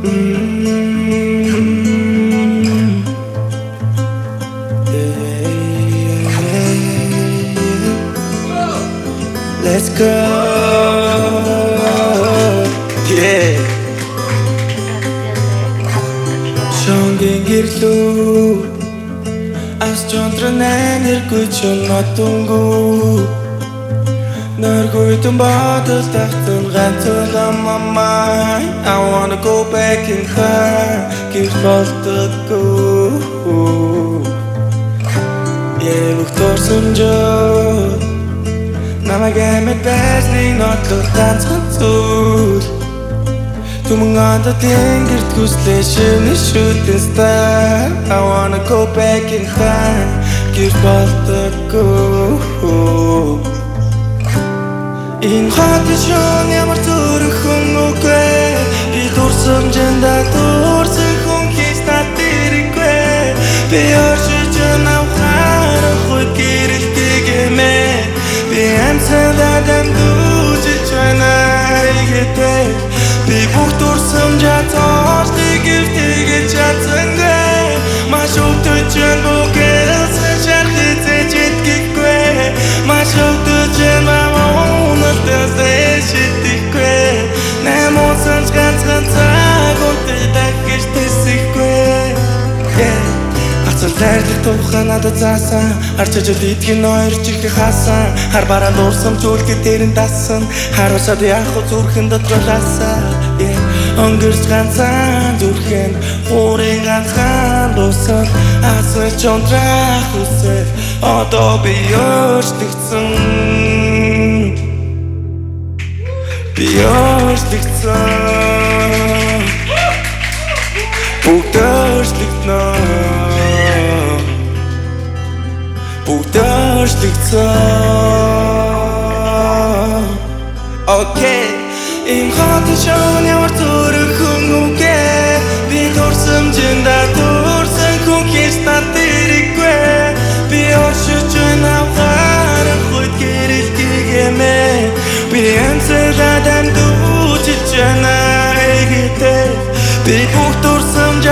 Let's go. Yeah. Shongin girlu as chontranen irkuchun natungu narguitun badal tahtun gantul amamai. I wanna go back in time, give all the go. Yeah, Victor Sunjo намайг байсны нотлох танцхацуул Туманганда тэнгэрт хүслээ шинэ shooting star. I wanna go back in time, give болдоггүй Энэ хатшон ямар зүрхэн үгүй би дурсамжиндаа дурсан хүн хийж татэргүй би оршиж навхарахгүй гэрэлтгиймээ би амсаладан дүүжиж байна игээтэй би бүх дурсамжаа тоолтыг эвтэйгэж чадсангүй маш өвдөж бүгээс шархицэж идэггүй маш өвдөж Найрлах тухай надад заасан Арчажил идэх ноёр чихэ хаасан Хар бараан дуурсан зүйлгээ дээрэн дасан Харуусаад яах вэ зүрхэн дотролаасаа Өнгөрч ганцхан зүрхэн хуурын ганцхан дуусах Асууж унтрах үсэл одоо би өөрчлөгдсөн Би өөрчлөгдсөн Бүгд өөрчлөгднө Бүгд өөрчлөгдсөн Окей Ийм хатшон ямар зүрхэн үгүй би дурсамжиндаа дурсан хүн хийж татэргүй би оршиж навхарахгүй гэрэлтгиймээ би амсаладан дүүжиж байна игээтэй би бүх дурсамж